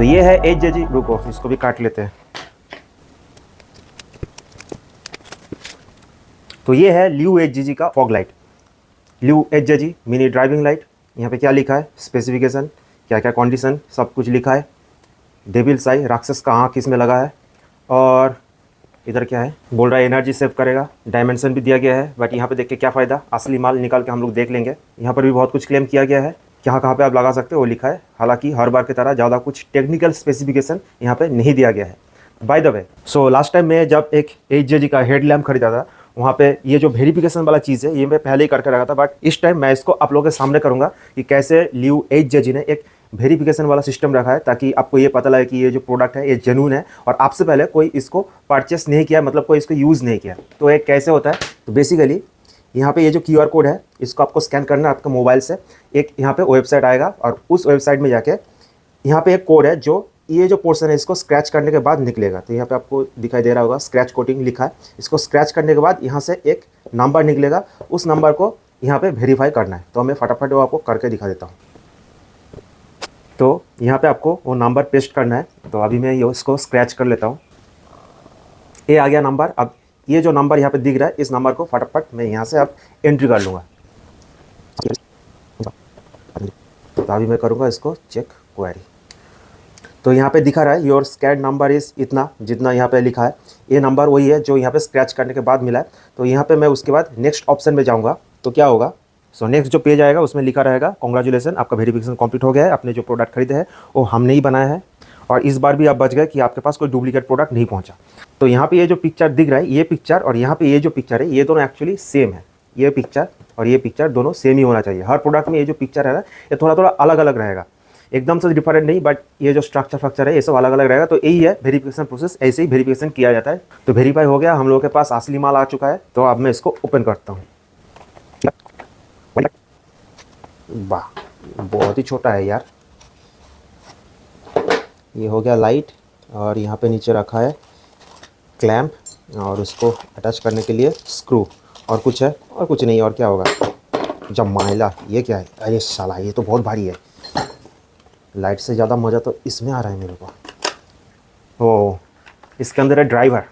तो ये है HJG, रुको इसको भी काट लेते हैं। तो ये है Liu HJG का fog light, Liu HJG mini driving light. यहाँ पे क्या लिखा है, स्पेसिफिकेशन, क्या क्या कंडीशन, सब कुछ लिखा है। डेविल्स आई, राक्षस का आँख इसमें लगा है। और इधर क्या है, बोल रहा है एनर्जी सेव करेगा, डायमेंशन भी दिया गया है। बट यहाँ पे देख के क्या फ़ायदा, असली माल निकाल के हम लोग देख लेंगे। यहाँ पर भी बहुत कुछ क्लेम किया गया है, कहाँ पे आप लगा सकते हो वो लिखा है। हालांकि हर बार की तरह ज़्यादा कुछ टेक्निकल स्पेसिफिकेशन यहाँ पे नहीं दिया गया है। By the way, so last time मैं जब एक HJG का हेड लैम्प खरीदा था, वहाँ पे ये जो वेरिफिकेशन वाला चीज़ है ये मैं पहले ही करके रखा था। बट इस टाइम मैं इसको आप लोगों के सामने करूँगा कि कैसे Liu HJG ने एक वेरिफिकेशन वाला सिस्टम रखा है, ताकि आपको ये पता लगे कि ये जो प्रोडक्ट है ये जेन्युइन है और आपसे पहले कोई इसको परचेस नहीं किया, मतलब कोई इसको यूज़ नहीं किया। तो ये कैसे होता है, तो बेसिकली यहाँ पे ये जो QR कोड है इसको आपको स्कैन करना है आपके मोबाइल से। एक यहाँ पे वेबसाइट आएगा और उस वेबसाइट में जाके यहाँ पे एक कोड है, जो ये जो पोर्शन है इसको स्क्रैच करने के बाद निकलेगा। तो यहाँ पे आपको दिखाई दे रहा होगा स्क्रैच कोटिंग लिखा है। इसको स्क्रैच करने के बाद यहाँ से एक नंबर निकलेगा, उस नंबर को यहाँ पे वेरीफाई करना है। तो मैं फटाफट वो आपको करके दिखा देता हूँ। तो यहाँ पे आपको वो नंबर पेस्ट करना है। तो अभी मैं ये इसको स्क्रैच कर लेता हूँ। ये आ गया नंबर। अब ये जो नंबर यहाँ पे दिख रहा है, इस नंबर को फटाफट मैं यहाँ से अब एंट्री कर लूँगा। तो अभी मैं करूँगा इसको चेक क्वेरी। तो यहाँ पे दिखा रहा है योर स्कैन नंबर इज़ इतना, जितना यहाँ पे लिखा है ये नंबर वही है जो यहाँ पे स्क्रैच करने के बाद मिला है। तो यहाँ पे मैं उसके बाद नेक्स्ट ऑप्शन में जाऊँगा। तो क्या होगा, सो नेक्स्ट जो पेज आएगा उसमें लिखा रहेगा कॉन्ग्रेचुलेसन, आपका वेरिफिकेशन कंप्लीट हो गया है, आपने जो प्रोडक्ट खरीदे हैं वो हमने ही बनाया है और इस बार भी आप बच गए कि आपके पास कोई डुप्लीकेट प्रोडक्ट नहीं पहुँचा। तो यहाँ पर ये जो पिक्चर दिख रहा है, ये पिक्चर और यहाँ पर ये जो पिक्चर है, ये दोनों एक्चुअली सेम है। ये पिक्चर और ये पिक्चर दोनों सेम ही होना चाहिए। हर प्रोडक्ट में ये जो पिक्चर है ना, ये थोड़ा थोड़ा अलग अलग रहेगा, एकदम से डिफरेंट नहीं, बट ये जो स्ट्रक्चर है ये सब अलग अलग रहेगा। तो यही है वेरिफिकेशन प्रोसेस, ऐसे ही वेरिफिकेशन किया जाता है। तो वेरीफाई हो गया, हम लोगों के पास असली माल आ चुका है। तो अब मैं इसको ओपन करता हूँ। वाह, बहुत ही छोटा है यार। ये हो गया लाइट और यहाँ पे नीचे रखा है क्लैंप और उसको अटैच करने के लिए स्क्रू, और कुछ है और कुछ नहीं। और क्या होगा, जब माइला, ये क्या है, अरे साला ये तो बहुत भारी है। लाइट से ज़्यादा मज़ा तो इसमें आ रहा है मेरे को। ओह, इसके अंदर है ड्राइवर।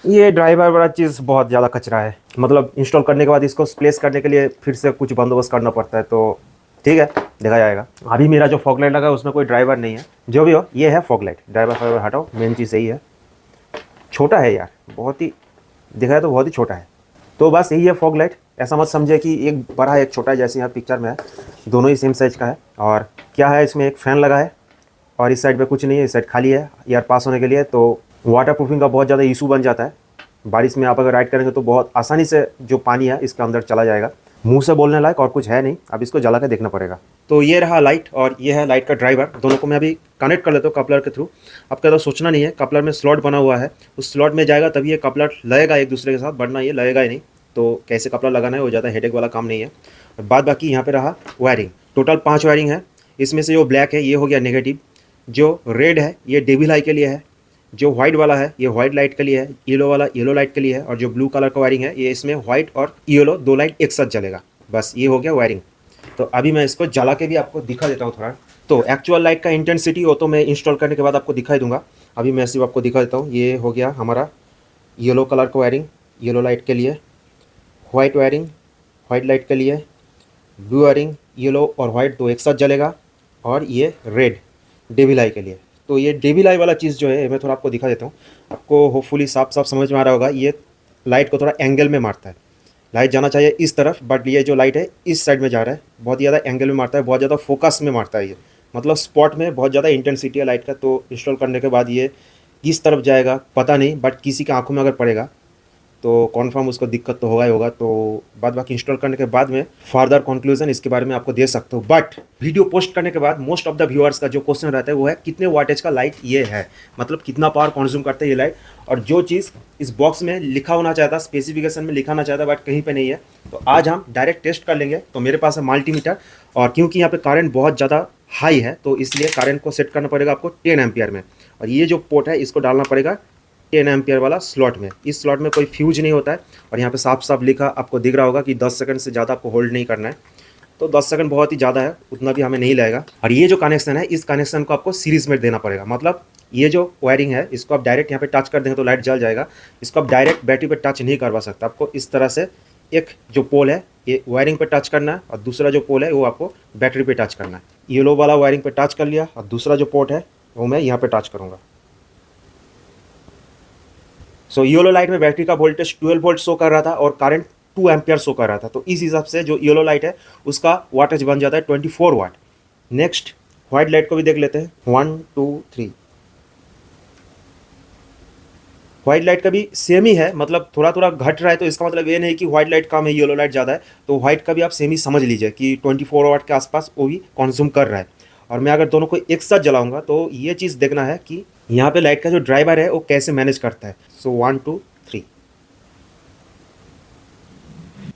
ये ड्राइवर वाला चीज़ बहुत ज़्यादा कचरा है, मतलब इंस्टॉल करने के बाद इसको प्लेस करने के लिए फिर से कुछ बंदोबस्त करना पड़ता है। तो ठीक है, देखा जाएगा। अभी मेरा जो फॉग लाइट लगा है उसमें कोई ड्राइवर नहीं है। जो भी हो, ये है फॉग लाइट। ड्राइवर हटाओ, मेन चीज़ यही है। छोटा है यार, बहुत ही, देखा है तो बहुत ही छोटा है। तो बस यही है फॉग लाइट। ऐसा मत समझे कि एक बड़ा है एक छोटा है, जैसे यहाँ पिक्चर में है, दोनों ही सेम साइज़ का है। और क्या है, इसमें एक फ़ैन लगा है और इस साइड पे कुछ नहीं है, इस साइड खाली है एयर पास होने के लिए। तो वाटर प्रूफिंग का बहुत ज़्यादा इशू बन जाता है। बारिश में आप अगर राइड करेंगे तो बहुत आसानी से जो पानी है इसके अंदर चला जाएगा। मुँह से बोलने लायक और कुछ है नहीं, अब इसको जला के देखना पड़ेगा। तो ये रहा लाइट और ये है लाइट का ड्राइवर। दोनों को मैं अभी कनेक्ट कर लेता हूँ कपलर के थ्रू। अब क्या तो सोचना नहीं है, कपलर में स्लॉट बना हुआ है, उस स्लॉट में जाएगा तभी ये कपलर लगेगा एक दूसरे के साथ, वरना ये लगेगा ही नहीं। तो कैसे कपड़ा लगाना है वो ज़्यादा हेडेक वाला काम नहीं है। और बाद बाकी यहाँ पे रहा वायरिंग। टोटल 5 वायरिंग है। इसमें से जो ब्लैक है ये हो गया नेगेटिव, जो रेड है ये डेविल आई के लिए है, जो वाइट वाला है ये वाइट लाइट के लिए है, येलो वाला येलो लाइट के लिए है, और जो ब्लू कलर का वायरिंग है ये इसमें वाइट और येलो 2 लाइट एक साथ जलेगा। बस ये हो गया वायरिंग। तो अभी मैं इसको जला के भी आपको दिखा देता हूँ थोड़ा। तो एक्चुअल लाइट का इंटेंसिटी वो तो मैं इंस्टॉल करने के बाद आपको दिखाई दूंगा। अभी मैं सिर्फ आपको दिखा देता हूँ। ये हो गया हमारा येलो कलर का वायरिंग, येलो लाइट के लिए, वाइट वायरिंग वाइट लाइट के लिए, ब्लू वायरिंग येलो और वाइट 2 एक साथ जलेगा, और ये रेड डेविल आई के लिए। तो ये डेविल आई वाला चीज़ जो है मैं थोड़ा आपको दिखा देता हूँ। आपको होपफुली साफ साफ समझ में आ रहा होगा। ये लाइट को थोड़ा एंगल में मारता है। लाइट जाना चाहिए इस तरफ, बट ये जो लाइट है इस साइड में जा रहा है, बहुत ज़्यादा एंगल में मारता है, बहुत ज़्यादा फोकस में मारता है। ये मतलब स्पॉट में बहुत ज़्यादा इंटेंसिटी है लाइट का। तो इंस्टॉल करने के बाद ये किस तरफ जाएगा पता नहीं, बट किसी की आंखों में अगर पड़ेगा तो कॉन्फर्म उसको दिक्कत तो होगा ही होगा। तो बाद बाकी इंस्टॉल करने के बाद में फर्दर कंक्लूजन इसके बारे में आपको दे सकता हूँ। बट वीडियो पोस्ट करने के बाद मोस्ट ऑफ द व्यूअर्स का जो क्वेश्चन रहता है वो है कितने वाटेज का लाइट ये है, मतलब कितना पावर कंज्यूम करता है ये लाइट। और जो चीज़ इस बॉक्स में लिखा होना चाहता, स्पेसिफिकेशन में लिखा होना चाहता, बट कहीं पे नहीं है। तो आज हम डायरेक्ट टेस्ट कर लेंगे। तो मेरे पास है मल्टीमीटर, और क्योंकि यहाँ पे करंट बहुत ज़्यादा हाई है तो इसलिए करंट को सेट करना पड़ेगा आपको 10 एम्पियर में, और ये जो पोर्ट है इसको डालना पड़ेगा 10 एम्पियर वाला स्लॉट में। इस स्लॉट में कोई फ्यूज नहीं होता है, और यहाँ पे साफ साफ लिखा आपको दिख रहा होगा कि 10 सेकंड से ज़्यादा आपको होल्ड नहीं करना है। तो 10 सेकंड बहुत ही ज़्यादा है, उतना भी हमें नहीं लगेगा। और ये जो कनेक्शन है, इस कनेक्शन को आपको सीरीज में देना पड़ेगा। मतलब ये जो वायरिंग है, इसको आप डायरेक्ट यहाँ पे टच कर देंगे तो लाइट जल जाएगा। इसको आप डायरेक्ट बैटरी पे टच नहीं करवा सकते। आपको इस तरह से एक जो पोल है ये वायरिंग पे टच करना है, और दूसरा जो पोल है वो आपको बैटरी पे टच करना है। येलो वाला वायरिंग पे टच कर लिया, और दूसरा जो पोर्ट है वो मैं यहाँ पे टच करूँगा। सो येलो लाइट में बैटरी का वोल्टेज 12 वोल्ट शो कर रहा था और करंट 2 एम्पियर शो कर रहा था। तो इस हिसाब से जो येलो लाइट है उसका वाटेज बन जाता है 24 वाट। नेक्स्ट व्हाइट लाइट को भी देख लेते हैं। 1 2 3। व्हाइट लाइट का भी सेम ही है, मतलब थोड़ा थोड़ा घट रहा है, तो इसका मतलब ये नहीं कि व्हाइट लाइट कम है येलो लाइट ज़्यादा है। तो व्हाइट का भी आप सेम ही समझ लीजिए कि 24 वाट के आसपास वो भी कंज्यूम कर रहा है। और मैं अगर दोनों को एक साथ जलाऊंगा तो ये चीज़ देखना है कि यहाँ पे लाइट का जो ड्राइवर है वो कैसे मैनेज करता है। सो 1 2 3।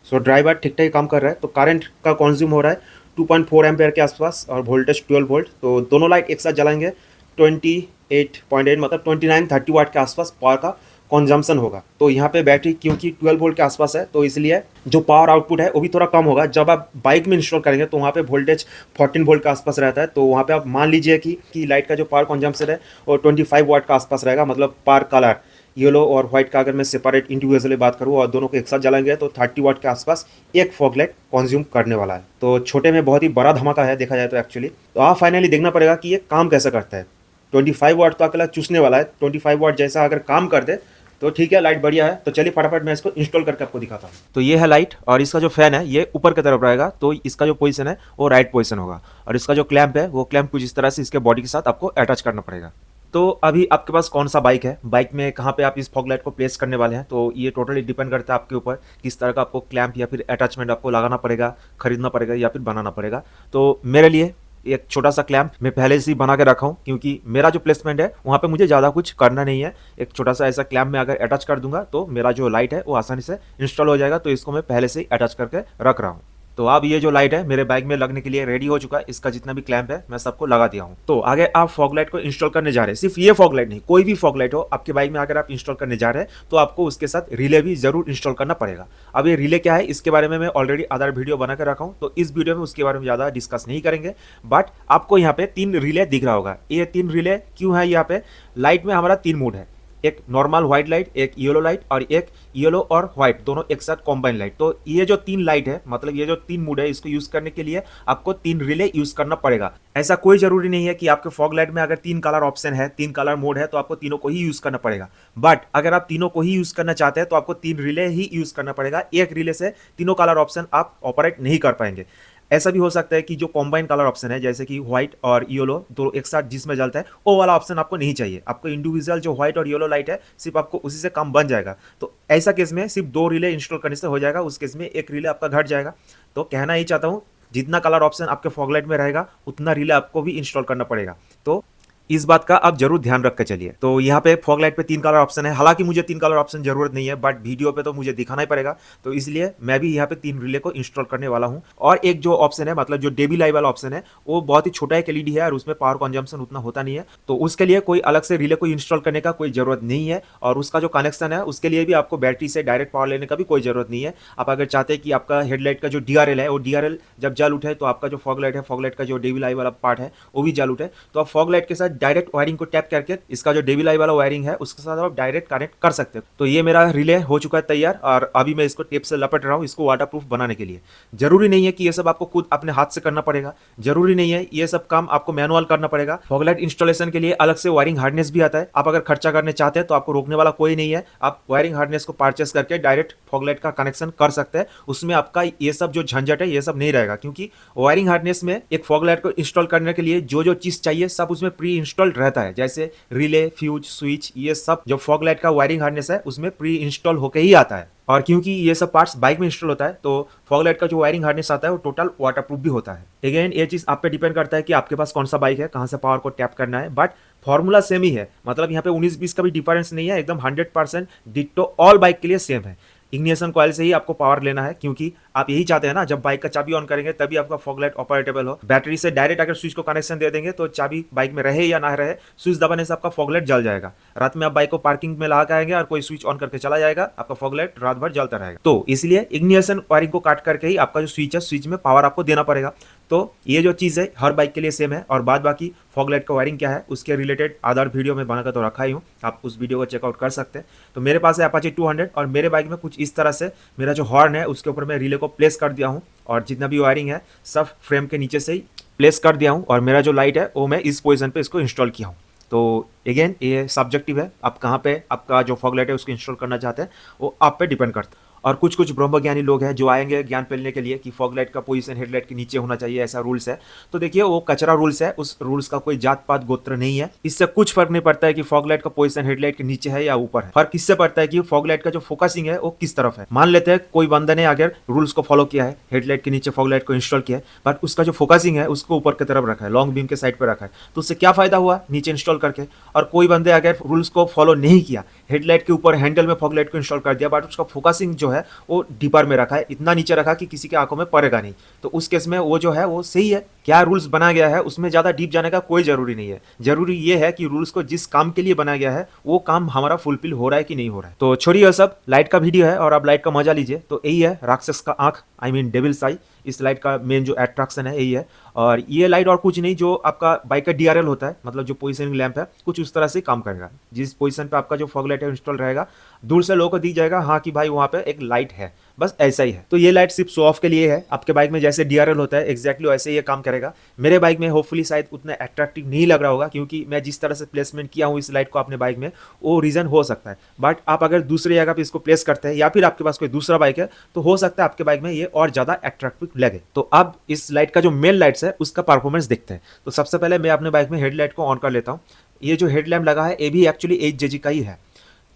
सो ड्राइवर ठीक ठाक काम कर रहा है। तो करंट का कंज्यूम हो रहा है 2.4 एम्पियर के आसपास और वोल्टेज 12 वोल्ट। तो दोनों लाइट एक साथ जलाएंगे 28.8 मतलब 29-30 वाट के आसपास पावर का कंजम्पशन होगा। तो यहाँ पे बैटरी क्योंकि 12 वोल्ट के आसपास है तो इसलिए जो पावर आउटपुट है वो भी थोड़ा कम होगा। जब आप बाइक में इंस्टॉल करेंगे तो वहाँ पे वोल्टेज 14 वोल्ट के आसपास रहता है। तो वहाँ पे आप मान लीजिए कि लाइट का जो पावर कंजम्पशन है वो 25 वाट का आसपास रहेगा। मतलब पर कलर येलो और व्हाइट का अगर मैं सेपरेट इंडिविजुअली बात करूँ और दोनों को एक साथ जलाएंगे तो 30 वाट के आसपास एक फॉग लाइट कंज्यूम करने वाला है। तो छोटे में बहुत ही बड़ा धमाका है देखा जाए तो एक्चुअली। तो आप फाइनली देखना पड़ेगा कि ये काम कैसे करता है। 25 वाट तो अकेला चूसने वाला है। 25 वाट जैसा अगर काम कर दे तो ठीक है, लाइट बढ़िया है। तो चलिए फटाफट मैं इसको इंस्टॉल करके आपको दिखाता हूँ। तो ये है लाइट और इसका जो फैन है ये ऊपर की तरफ रहेगा। तो इसका जो पोजीशन है वो राइट पोजीशन होगा और इसका जो क्लैंप है वो क्लैंप कुछ इस तरह से इसके बॉडी के साथ आपको अटैच करना पड़ेगा। तो अभी आपके पास कौन सा बाइक है, बाइक में कहाँ पे आप इस फॉग लाइट को प्लेस करने वाले हैं, तो ये टोटली डिपेंड करता है आपके ऊपर किस तरह का आपको क्लैंप या फिर अटैचमेंट आपको लगाना पड़ेगा, खरीदना पड़ेगा या फिर बनाना पड़ेगा। तो मेरे लिए एक छोटा सा क्लैंप मैं पहले से ही बना के रखा हूँ क्योंकि मेरा जो प्लेसमेंट है वहाँ पे मुझे ज़्यादा कुछ करना नहीं है। एक छोटा सा ऐसा क्लैंप में अगर अटैच कर दूंगा तो मेरा जो लाइट है वो आसानी से इंस्टॉल हो जाएगा। तो इसको मैं पहले से ही अटैच करके रख रहा हूँ। तो अब ये जो लाइट है मेरे बाइक में लगने के लिए रेडी हो चुका है। इसका जितना भी क्लैंप है मैं सबको लगा दिया हूँ। तो आगे आप फॉग लाइट को इंस्टॉल करने जा रहे हैं। सिर्फ ये फॉग लाइट नहीं, कोई भी फॉग लाइट हो आपके बाइक में अगर आप इंस्टॉल करने जा रहे हैं तो आपको उसके साथ रिले भी जरूर इंस्टॉल करना पड़ेगा। अब ये रिले क्या है इसके बारे में मैं ऑलरेडी अदर वीडियो बना कर रखा हूँ। तो इस वीडियो में उसके बारे में ज़्यादा डिस्कस नहीं करेंगे। बट आपको यहाँ पे 3 रिले दिख रहा होगा। ये 3 रिले क्यों है? यहाँ पे लाइट में हमारा 3 मोड है, एक नॉर्मल व्हाइट लाइट, एक येलो लाइट और एक येलो और व्हाइट दोनों एक साथ कॉम्बाइन लाइट। तो ये जो 3 लाइट है मतलब ये जो 3 मोड है इसको यूज करने के लिए आपको 3 रिले यूज करना पड़ेगा। ऐसा कोई जरूरी नहीं है कि आपके फॉग लाइट में अगर 3 कलर ऑप्शन है, 3 कलर मोड है तो आपको तीनों को ही यूज करना पड़ेगा। बट अगर आप तीनों को ही यूज करना चाहते हैं तो आपको 3 रिले ही यूज करना पड़ेगा। एक रिले से तीनों कलर ऑप्शन आप ऑपरेट नहीं कर पाएंगे। ऐसा भी हो सकता है कि जो कॉम्बाइन कलर ऑप्शन है जैसे कि व्हाइट और येलो दो एक साथ जिसमें जलता है वो वाला ऑप्शन आपको नहीं चाहिए। आपको इंडिविजुअल जो व्हाइट और येलो लाइट है सिर्फ आपको उसी से काम बन जाएगा। तो ऐसा केस में सिर्फ 2 रिले इंस्टॉल करने से हो जाएगा। उस केस में एक रिले आपका घट जाएगा। तो कहना ही चाहता हूँ जितना कलर ऑप्शन आपके फॉग लाइट में रहेगा उतना रिले आपको भी इंस्टॉल करना पड़ेगा। तो इस बात का आप जरूर ध्यान रख के चलिए। तो यहाँ पे फॉग लाइट पे 3 कलर ऑप्शन है। हालांकि मुझे 3 कलर ऑप्शन जरूरत नहीं है बट वीडियो पे तो मुझे दिखाना ही पड़ेगा। तो इसलिए मैं भी यहाँ पे 3 रिले को इंस्टॉल करने वाला हूँ। और एक जो ऑप्शन है मतलब जो डेबी लाइव वाला ऑप्शन है वो बहुत ही छोटा एक एलईडी है और उसमें पावर कंजम्पशन उतना होता नहीं है। तो उसके लिए कोई अलग से रिले को इंस्टॉल करने का कोई जरूरत नहीं है। और उसका जो कनेक्शन है उसके लिए भी आपको बैटरी से डायरेक्ट पावर लेने का भी कोई जरूरत नहीं है। आप अगर चाहते हैं कि आपका हेडलाइट का जो DRL है वो DRL जब जल उठे तो आपका जो फॉग लाइट है, फॉग लाइट का जो डेबी लाइव वाला पार्ट है वो भी जल उठे, तो आप फॉग लाइट के साथ डायरेक्ट वायरिंग को टैप करके इसका जो डेबी लाइव वाला वायरिंग है उसके साथ आप डायरेक्ट कनेक्ट कर सकते हो। तो ये मेरा रिले हो चुका है तैयार और अभी मैं इसको टेप से लपेट रहा हूँ इसको वाटरप्रूफ बनाने के लिए। जरूरी नहीं है कि ये सब आपको खुद अपने हाथ से करना पड़ेगा, जरूरी नहीं है ये सब काम आपको मैनुअल करना पड़ेगा। फॉग लाइट इंस्टॉलेशन के लिए अलग से वायरिंग हार्डनेस भी आता है। आप अगर खर्चा करने चाहते हैं तो आपको रोकने वाला कोई नहीं है। आप वायरिंग हार्डनेस को परचेस करके डायरेक्ट फॉग लाइट का कनेक्शन कर सकते हैं। उसमें आपका ये सब जो झंझट है ये सब नहीं रहेगा क्योंकि वायरिंग हार्डनेस में एक फॉग लाइट को इंस्टॉल करने के लिए जो जो चीज चाहिए सब उसमें प्री इंस्टॉल्ड रहता है। जैसे रिले, फ्यूज, स्विच, ये सब जो फॉग लाइट का वायरिंग हार्डनेस है उसमें प्री इंस्टॉल होके ही आता है। और क्योंकि ये सब पार्ट्स बाइक में इंस्टॉल होता है तो फॉग लाइट का जो वायरिंग हार्डनेस आता है वो टोटल वाटरप्रूफ भी होता है। अगेन ये चीज आप पे डिपेंड करता है कि आपके पास कौन सा बाइक है, कहां से पावर को टैप करना है। बट फॉर्मूला सेम ही है। मतलब यहाँ पे 19-20 का भी डिफरेंस नहीं है। एकदम 100% डिट्टो ऑल बाइक के लिए सेम है। इग्निशन कॉइल से ही आपको पावर लेना है क्योंकि आप यही चाहते हैं ना, जब बाइक का चाबी ऑन करेंगे तभी आपका फॉग लाइट ऑपरेटेबल हो। बैटरी से डायरेक्ट अगर स्विच को कनेक्शन दे देंगे तो चाबी बाइक में रहे या ना रहे, स्विच दबाने से आपका फॉग लाइट जल जाएगा। रात में आप बाइक को पार्किंग में लगा के आएंगे और कोई स्विच ऑन करके चला जाएगा, आपका फॉग लाइट रात भर जलता रहेगा। तो इसलिए इग्निशन वायरिंग को काट करके ही आपका जो स्विच है, स्विच में पावर आपको देना पड़ेगा। तो ये जो चीज़ है हर बाइक के लिए सेम है। और बाद बाकी फॉग लाइट का वायरिंग क्या है उसके रिलेटेड आधार वीडियो में बनाकर तो रखा ही हूँ, आप उस वीडियो को चेकआउट कर सकते हैं। तो मेरे पास है अपाचे 200 और मेरे बाइक में कुछ इस तरह से मेरा जो हॉर्न है उसके ऊपर मैं रिले को प्लेस कर दिया हूँ और जितना भी वायरिंग है सब फ्रेम के नीचे से ही प्लेस कर दिया हूँ। और मेरा जो लाइट है वो मैं इस पोजीशन पे इसको इंस्टॉल किया हूँ। तो अगेन ये सब्जेक्टिव है, आप कहाँ पे आपका जो फॉग लाइट है उसको इंस्टॉल करना चाहते हैं वो आप पे डिपेंड करता है। और कुछ कुछ ब्रह्मज्ञानी लोग हैं जो आएंगे ज्ञान फैलने के लिए कि फॉग लाइट का पोजीशन हेडलाइट के नीचे होना चाहिए, ऐसा रूल्स है। तो देखिए वो कचरा रूल्स है, उस रूल्स का कोई जात पात गोत्र नहीं है। इससे कुछ फर्क नहीं पड़ता है कि फॉग लाइट का पोजीशन हेडलाइट के नीचे है या ऊपर है। फर्क किससे पड़ता है कि फॉग लाइट का जो फोकसिंग है वो किस तरफ है। मान लेते हैं कोई बंदे ने अगर रूल्स को फॉलो किया है, हेडलाइट के नीचे फॉग लाइट को इंस्टॉल किया है, बट उसका जो फोकसिंग है उसको ऊपर की तरफ रखा है, लॉन्ग बीम के साइड पर रखा है, तो उससे क्या फायदा हुआ नीचे इंस्टॉल करके। और कोई बंदे अगर रूल्स को फॉलो नहीं किया, हेडलाइट के ऊपर हैंडल में फॉग लाइट को इंस्टॉल कर दिया, बट उसका फोकसिंग जो है वो डीपर में रखा है, इतना नीचे रखा कि किसी के आंखों में पड़ेगा नहीं, तो उस केस में वो जो है वो सही है। क्या रूल्स बनाया गया है उसमें ज़्यादा डीप जाने का कोई ज़रूरी नहीं है। जरूरी ये है कि रूल्स को जिस काम के लिए बनाया गया है वो काम हमारा फुलफिल हो रहा है कि नहीं हो रहा है। तो छोड़िए सब, लाइट का वीडियो है और आप लाइट का मजा लीजिए। तो यही है राक्षस का आंख, आई मीन डेविल्स आई। इस लाइट का मेन जो अट्रैक्शन है यही है। और ये लाइट और कुछ नहीं, जो आपका बाइक का डीआरएल होता है, मतलब जो पोजिशनिंग लैंप है, कुछ उस तरह से काम करेगा। जिस पोजीशन पे आपका जो फॉग लाइट है इंस्टॉल रहेगा, दूर से लोगों को दिख जाएगा हाँ कि भाई वहाँ पे एक लाइट है, बस ऐसा ही है। तो ये लाइट सिर्फ शो ऑफ के लिए है। आपके बाइक में जैसे डीआरएल होता है एग्जैक्टली वैसे ही ये काम करेगा। मेरे बाइक में होपफुली शायद उतना अट्रैक्टिव नहीं लग रहा होगा, क्योंकि मैं जिस तरह से प्लेसमेंट किया हूँ इस लाइट को अपने बाइक में, वो रीज़न हो सकता है। बट आप अगर दूसरी जगह पे इसको प्लेस करते हैं या फिर आपके पास कोई दूसरा बाइक है तो हो सकता है आपके बाइक में ये और ज़्यादा अट्रैक्टिव लगे। तो अब इस लाइट का जो मेन लाइट्स है उसका परफॉर्मेंस देखते हैं। तो सबसे पहले मैं अपने बाइक में हेडलाइट को ऑन कर लेता हूँ। ये जो हेडलैम्प लगा है ये भी एक्चुअली HJG का ही है।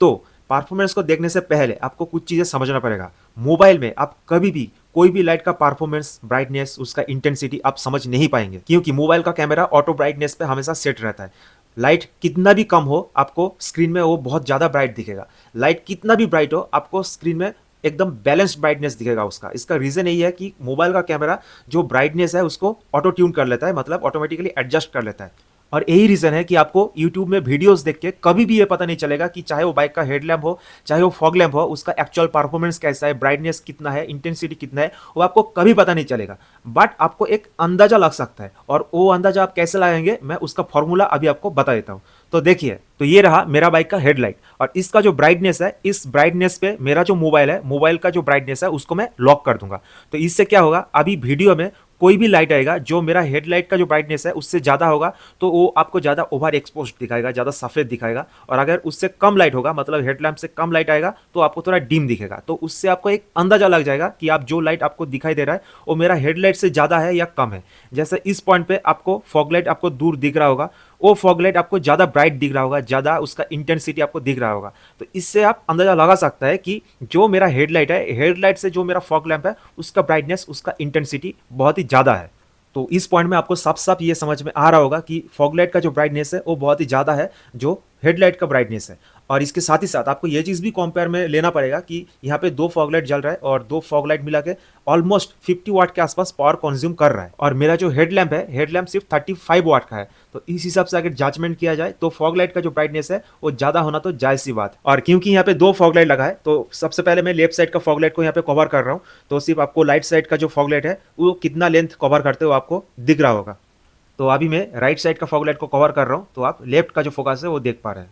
तो परफॉर्मेंस को देखने से पहले आपको कुछ चीज़ें समझना पड़ेगा। मोबाइल में आप कभी भी कोई भी लाइट का परफॉर्मेंस, ब्राइटनेस, उसका इंटेंसिटी आप समझ नहीं पाएंगे, क्योंकि मोबाइल का कैमरा ऑटो ब्राइटनेस पे हमेशा सेट रहता है। लाइट कितना भी कम हो आपको स्क्रीन में वो बहुत ज़्यादा ब्राइट दिखेगा, लाइट कितना भी ब्राइट हो आपको स्क्रीन में एकदम बैलेंस्ड ब्राइटनेस दिखेगा उसका। इसका रीज़न यही है कि मोबाइल का कैमरा जो ब्राइटनेस है उसको ऑटो ट्यून कर लेता है, मतलब ऑटोमेटिकली एडजस्ट कर लेता है। और यही रीज़न है कि आपको YouTube में वीडियोस देख के कभी भी ये पता नहीं चलेगा कि चाहे वो बाइक का हेडलैम्प हो, चाहे वो फॉग लैम्प हो, उसका एक्चुअल परफॉर्मेंस कैसा है, ब्राइटनेस कितना है, इंटेंसिटी कितना है, वो आपको कभी पता नहीं चलेगा। बट आपको एक अंदाजा लग सकता है, और वो अंदाजा आप कैसे लगाएंगे मैं उसका फॉर्मूला अभी आपको बता देता हूँ। तो देखिए, तो ये रहा मेरा बाइक का हेडलाइट, और इसका जो ब्राइटनेस है, इस ब्राइटनेस पे मेरा जो मोबाइल है, मोबाइल का जो ब्राइटनेस है उसको मैं लॉक कर दूंगा। तो इससे क्या होगा, अभी वीडियो में कोई भी लाइट आएगा जो मेरा हेडलाइट का जो ब्राइटनेस है उससे ज़्यादा होगा तो वो आपको ज़्यादा ओवर एक्सपोज दिखाएगा, ज़्यादा सफ़ेद दिखाएगा। और अगर उससे कम लाइट होगा, मतलब हेडलैम्प से कम लाइट आएगा, तो आपको थोड़ा डिम दिखेगा। तो उससे आपको एक अंदाज़ा लग जाएगा कि आप जो लाइट आपको दिखाई दे रहा है वो मेरा हेडलाइट से ज़्यादा है या कम है। जैसे इस पॉइंट पे आपको फॉग लाइट आपको दूर दिख रहा होगा, वो फॉग लाइट आपको ज़्यादा ब्राइट दिख रहा होगा, ज़्यादा उसका इंटेंसिटी आपको दिख रहा होगा। तो इससे आप अंदाज़ा लगा सकता है कि जो मेरा हेडलाइट है, हेडलाइट से जो मेरा फॉग लैम्प है उसका ब्राइटनेस, उसका इंटेंसिटी बहुत ही ज़्यादा है। तो इस पॉइंट में आपको साफ साफ ये समझ में आ रहा होगा कि फॉग लाइट का जो ब्राइटनेस है वो बहुत ही ज़्यादा है जो हेडलाइट का ब्राइटनेस है। और इसके साथ ही साथ आपको ये चीज़ भी कंपेयर में लेना पड़ेगा कि यहाँ पे 2 फॉग लाइट जल रहा है और 2 फॉग लाइट मिला के ऑलमोस्ट 50 वाट के आसपास पावर कंज्यूम कर रहा है, और मेरा जो हेडलैम्प है, हेडलैम्प सिर्फ 35 वाट का है। तो इस हिसाब से अगर जजमेंट किया जाए तो फॉग लाइट का जो ब्राइटनेस है वो ज़्यादा होना तो जायज़ सी बात। और क्योंकि यहाँ पे 2 फॉग लाइट लगा है तो सबसे पहले मैं लेफ्ट साइड का फॉग लाइट को यहाँ पे कवर कर रहा हूँ। तो सिर्फ आपको राइट साइड का जो फॉग लाइट है वो कितना लेंथ कवर करते हो आपको दिख रहा होगा। तो अभी मैं राइट साइड का फॉग लाइट को कवर कर रहा हूँ, तो आप लेफ्ट का जो फोकस है वो देख पा रहे हैं।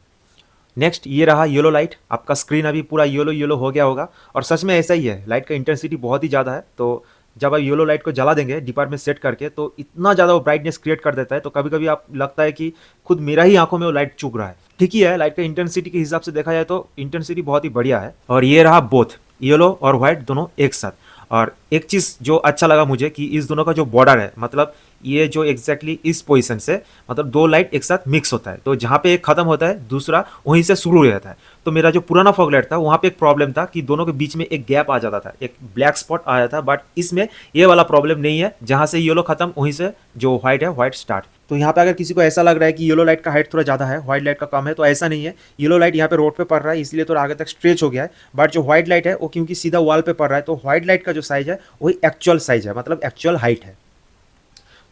नेक्स्ट ये रहा येलो लाइट। आपका स्क्रीन अभी पूरा येलो येलो हो गया होगा, और सच में ऐसा ही है, लाइट का इंटेंसिटी बहुत ही ज़्यादा है। तो जब आप येलो लाइट को जला देंगे डिपार्ट में सेट करके तो इतना ज़्यादा वो ब्राइटनेस क्रिएट कर देता है, तो कभी कभी आप लगता है कि खुद मेरा ही आंखों में वो लाइट चुभ रहा है। ठीक ही है, लाइट का इंटेंसिटी के हिसाब से देखा जाए तो इंटेंसिटी बहुत ही बढ़िया है। और ये रहा बोथ येलो और व्हाइट दोनों एक साथ। और एक चीज़ जो अच्छा लगा मुझे कि इस दोनों का जो बॉर्डर है, मतलब ये जो एग्जैक्टली इस पोजीशन से मतलब दो लाइट एक साथ मिक्स होता है, तो जहाँ पे एक खत्म होता है दूसरा वहीं से शुरू रहता है। तो मेरा जो पुराना फॉग लाइट था वहाँ पे एक प्रॉब्लम था कि दोनों के बीच में एक गैप आ जाता था, एक ब्लैक स्पॉट आ जाता था, बट इसमें ये वाला प्रॉब्लम नहीं है, जहाँ से येलो खत्म वहीं से जो व्हाइट है व्हाइट स्टार्ट। तो यहाँ पे अगर किसी को ऐसा लग रहा है कि येलो लाइट का हाइट थोड़ा ज़्यादा है, व्हाइट लाइट का कम है, तो ऐसा नहीं है। येलो लाइट यहाँ पे रोड पे पड़ रहा है इसलिए थोड़ा आगे तक स्ट्रेच हो गया है, बट जो व्हाइट लाइट है वो क्योंकि सीधा वॉल पे पड़ रहा है, तो व्हाइट लाइट का जो साइज है वही एक्चुअल साइज है, मतलब एक्चुअल हाइट है।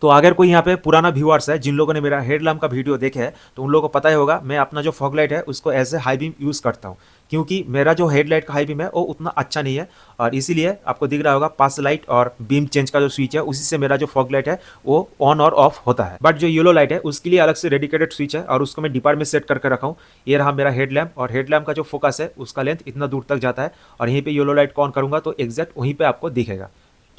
तो अगर कोई यहाँ पे पुराना व्यूअर्स है जिन लोगों ने मेरा हेडलैम्प का वीडियो देखे है तो उन लोगों को पता ही होगा मैं अपना जो फॉग लाइट है उसको as a high beam use करता हूँ, क्योंकि मेरा जो हेडलाइट का हाई बीम है वो उतना अच्छा नहीं है, और इसीलिए आपको दिख रहा होगा पास लाइट और बीम चेंज का जो स्विच है उसी से मेरा जो फॉग लाइट है वो ऑन और ऑफ होता है। बट जो येलो लाइट है उसके लिए अलग से डेडिकेटेड स्विच है और उसको मैं डिपार्ट में सेट करके रखा हूँ। ये रहा मेरा हेडलैम्प, और हेडलैम्प का जो फोकस है उसका लेंथ इतना दूर तक जाता है, और यहीं पर येलो लाइट को ऑन करूँगा तो एग्जैक्ट वहीं पर आपको दिखेगा।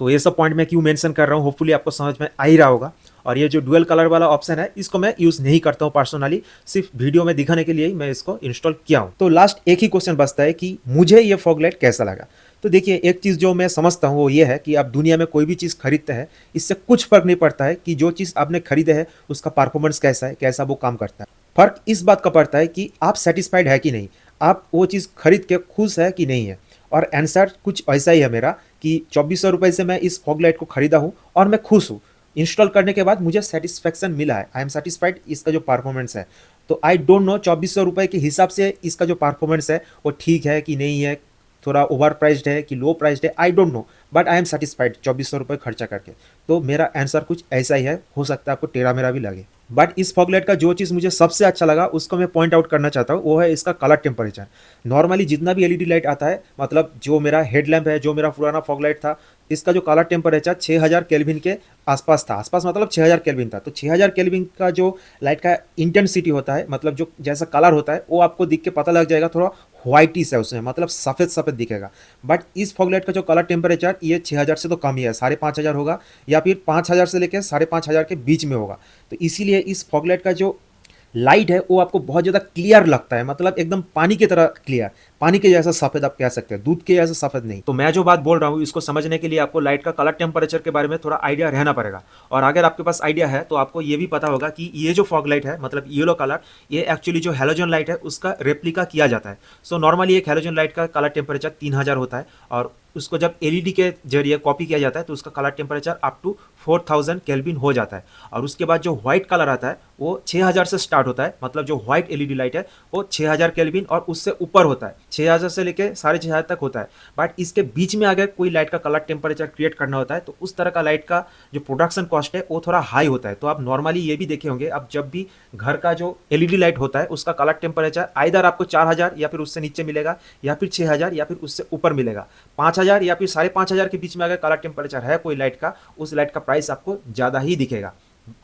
तो ये सब पॉइंट मैं क्यों मेंशन कर रहा हूँ होपफुली आपको समझ में आ ही रहा होगा। और ये जो डुअल कलर वाला ऑप्शन है इसको मैं यूज़ नहीं करता हूँ पर्सनली, सिर्फ वीडियो में दिखाने के लिए ही मैं इसको इंस्टॉल किया हूँ। तो लास्ट एक ही क्वेश्चन बचता है कि मुझे ये फॉग लाइट कैसा लगा। तो देखिए एक चीज़ जो मैं समझता हूँ वो ये है कि आप दुनिया में कोई भी चीज़ खरीदते हैं इससे कुछ फर्क नहीं पड़ता है कि जो चीज़ आपने खरीदे है उसका परफॉर्मेंस कैसा है, कैसा वो काम करता है। फर्क इस बात का पड़ता है कि आप सेटिस्फाइड है कि नहीं, आप वो चीज़ खरीद के खुश है कि नहीं है। और आंसर कुछ ऐसा ही है मेरा कि 2400 रुपये से मैं इस फॉग लाइट को खरीदा हूँ और मैं खुश हूँ। इंस्टॉल करने के बाद मुझे सेटिस्फेक्शन मिला है, आई एम सेटिस्फाइड इसका जो परफॉर्मेंस है। तो आई डोंट नो 2400 रुपये के हिसाब से इसका जो परफॉर्मेंस है वो ठीक है कि नहीं है, थोड़ा ओवर प्राइस्ड है कि लो प्राइस्ड है, I don't know, but I am satisfied 2400 रुपये खर्चा करके। तो मेरा आंसर कुछ ऐसा ही है, हो सकता है आपको टेढ़ा मेरा भी लगे। बट इस फॉग लाइट का जो चीज़ मुझे सबसे अच्छा लगा उसको मैं पॉइंट आउट करना चाहता हूँ, वो है इसका कलर टेम्परेचर। नॉर्मली जितना भी एलईडी लाइट आता है, मतलब जो मेरा हेडलैम्प है, जो मेरा पुराना फॉग लाइट था, इसका जो कलर टेम्परेचर 6000 केल्विन के आसपास था। आसपास मतलब 6000 केल्विन था। तो 6000 केल्विन का जो लाइट का इंटेंसिटी होता है, मतलब जो जैसा कलर होता है वो आपको दिख के पता लग जाएगा, थोड़ा व्हाइटिश है उसमें, मतलब सफ़ेद सफ़ेद दिखेगा। बट इस फॉग लाइट का जो कलर टेम्परेचर ये 6000 से तो कम ही है, 5500 होगा या फिर 5000 से लेकर 5500 के बीच में होगा। तो इसीलिए इस फॉग लाइट का जो लाइट है वो आपको बहुत ज़्यादा क्लियर लगता है, मतलब एकदम पानी की तरह क्लियर, पानी के जैसा सफ़ेद आप कह सकते हैं, दूध के जैसा सफ़ेद नहीं। तो मैं जो बात बोल रहा हूँ इसको समझने के लिए आपको लाइट का कलर टेम्परेचर के बारे में थोड़ा आइडिया रहना पड़ेगा। और अगर आपके पास आइडिया है तो आपको ये भी पता होगा कि ये जो फॉग लाइट है, मतलब येलो कलर, ये एक्चुअली जो हैलोजन लाइट है उसका रेप्लिका किया जाता है। सो नॉर्मली एक हैलोजन लाइट का कलर टेम्परेचर 3000 होता है, और उसको जब एलईडी के जरिए कॉपी किया जाता है तो उसका colour temperature up to 4000 kelvin हो जाता है। और उसके बाद जो व्हाइट कलर आता है वो 6000 से स्टार्ट होता है, मतलब जो व्हाइट एलईडी लाइट है वो 6000 केल्विन और उससे ऊपर होता है, 6000 से लेके 6500 तक होता है। बट इसके बीच में अगर कोई लाइट का कलर टेम्परेचर क्रिएट करना होता है तो उस तरह का लाइट का जो प्रोडक्शन कॉस्ट है वो थोड़ा हाई होता है। तो आप नॉर्मली ये भी देखे होंगे, अब जब भी घर का जो एलईडी लाइट होता है उसका कलर टेम्परेचर आइदर आपको 4000 या फिर उससे नीचे मिलेगा, या फिर 6000 या फिर उससे ऊपर मिलेगा। 5000 या फिर 5500 के बीच में अगर कलर टेम्परेचर है कोई लाइट का, उस लाइट का प्राइस आपको ज़्यादा ही दिखेगा।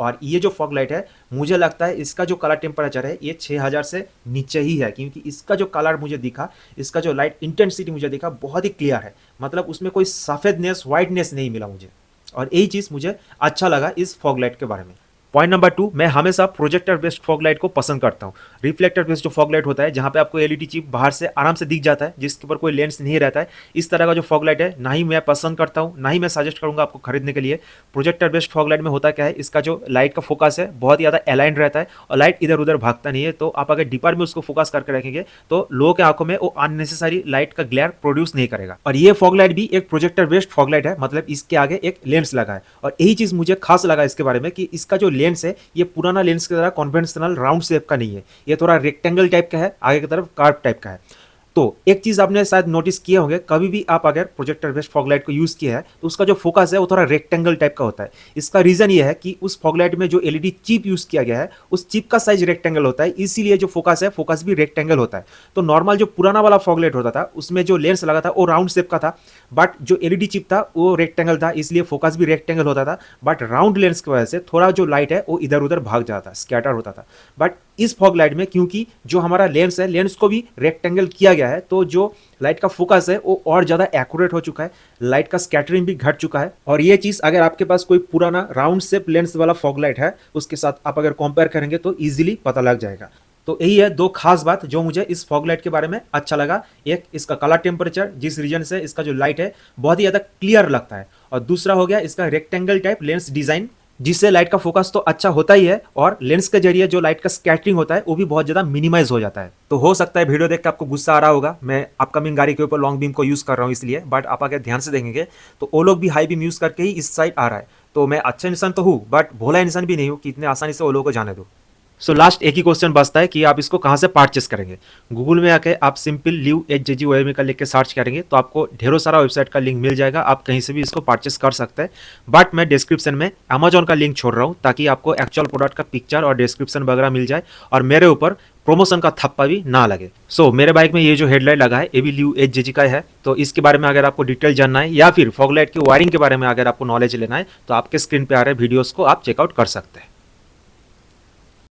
और ये जो फॉग लाइट है मुझे लगता है इसका जो कलर टेम्परेचर है ये 6000 से नीचे ही है, क्योंकि इसका जो कलर मुझे दिखा, इसका जो लाइट इंटेंसिटी मुझे दिखा बहुत ही क्लियर है, मतलब उसमें कोई सफ़ेदनेस वाइटनेस नहीं मिला मुझे। और यही चीज़ मुझे अच्छा लगा इस फॉग लाइट के बारे में। पॉइंट नंबर 2, मैं हमेशा प्रोजेक्टर बेस्ड फॉग लाइट को पसंद करता हूँ। रिफ्लेक्टर बेस्ड जो फॉग लाइट होता है जहाँ पे आपको एलईडी चिप बाहर से आराम से दिख जाता है, जिसके ऊपर कोई लेंस नहीं रहता है, इस तरह का जो फॉग लाइट है ना ही मैं पसंद करता हूँ, ना ही मैं सजेस्ट करूँगा आपको खरीदने के लिए। प्रोजेक्टर बेस्ड फॉग लाइट में होता क्या है, इसका जो लाइट का फोकस है बहुत ज़्यादा अलाइंड रहता है और लाइट इधर उधर भागता नहीं है। तो आप अगर डीपर में उसको फोकस करके रखेंगे तो लोगों के आंखों में वो अननेसेसरी लाइट का ग्लेयर प्रोड्यूस नहीं करेगा। और ये फॉग लाइट भी एक प्रोजेक्टर बेस्ड फॉग लाइट है, मतलब इसके आगे एक लेंस लगा है। और यही चीज़ मुझे खास लगा इसके बारे में कि इसका जो लेंस है ये पुराना लेंस की तरह कन्वेंशनल राउंड शेप का नहीं है, ये थोड़ा रेक्टेंगल टाइप का है, आगे की तरफ कार्व टाइप का है। तो एक चीज़ आपने शायद नोटिस किए होंगे, कभी भी आप अगर प्रोजेक्टर बेस्ड फॉग लाइट को यूज़ किया है तो उसका जो फोकस है वो थोड़ा रेक्टेंगल टाइप का होता है। इसका रीज़न ये है कि उस फॉग लाइट में जो एलईडी चिप यूज़ किया गया है उस चिप का साइज रेक्टेंगल होता है, इसीलिए जो फोकस है फोकस भी रेक्टेंगल होता है। तो नॉर्मल जो पुराना वाला फॉग लाइट होता था उसमें जो लेंस लगा था वो राउंड शेप का था, बट जो एलईडी चिप था वो रेक्टेंगल था, इसलिए फोकस भी रेक्टेंगल होता था। बट राउंड लेंस की वजह से थोड़ा जो लाइट है वो इधर उधर भाग जाता था, स्कैटर होता था। बट इस फॉग लाइट में क्योंकि जो हमारा लेंस है, लेंस को भी रेक्टेंगल किया गया है, तो जो लाइट का फोकस है वो और ज़्यादा एक्यूरेट हो चुका है, लाइट का स्कैटरिंग भी घट चुका है। और ये चीज़ अगर आपके पास कोई पुराना राउंड शेप लेंस वाला फॉग लाइट है उसके साथ आप अगर कंपेयर करेंगे तो ईजिली पता लग जाएगा। तो यही है दो खास बात जो मुझे इस फॉग लाइट के बारे में अच्छा लगा। एक इसका कलर टेम्परेचर, जिस रीजन से इसका जो लाइट है बहुत ही ज़्यादा क्लियर लगता है, और दूसरा हो गया इसका रेक्टेंगल टाइप लेंस डिज़ाइन, जिससे लाइट का फोकस तो अच्छा होता ही है और लेंस के जरिए जो लाइट का स्कैटरिंग होता है वो भी बहुत ज़्यादा मिनिमाइज हो जाता है। तो हो सकता है वीडियो देख के आपको गुस्सा आ रहा होगा, मैं अपकमिंग गाड़ी के ऊपर लॉन्ग बीम को यूज़ कर रहा हूँ इसलिए, बट आप अगर ध्यान से देखेंगे तो वो लोग भी हाई बीम यूज़ करके ही इस साइड आ रहा है। तो मैं अच्छा इंसान तो हूँ बट भोला इंसान भी नहीं हूँ कि इतने आसानी से वो लोगों को जाने दो। सो लास्ट एक ही क्वेश्चन बचता है कि आप इसको कहाँ से परचेस करेंगे। गूगल में आके आप सिंपल लिव HJG OEM का लिख के सर्च करेंगे तो आपको ढेरों सारा वेबसाइट का लिंक मिल जाएगा, आप कहीं से भी इसको परचेस कर सकते हैं। बट मैं डिस्क्रिप्शन में अमेजॉन का लिंक छोड़ रहा हूँ ताकि आपको एक्चुअल प्रोडक्ट का पिक्चर और डिस्क्रिप्शन वगैरह मिल जाए और मेरे ऊपर प्रमोशन का थप्पा भी ना लगे। सो मेरे बाइक में ये जो हेडलाइट लगा है ये भी लिव HJG का है। तो इसके बारे में अगर आपको डिटेल जानना है या फिर फॉग लाइट की वायरिंग के बारे में अगर आपको नॉलेज लेना है तो आपके स्क्रीन पे आ रहे वीडियोस को आप चेकआउट कर सकते हैं।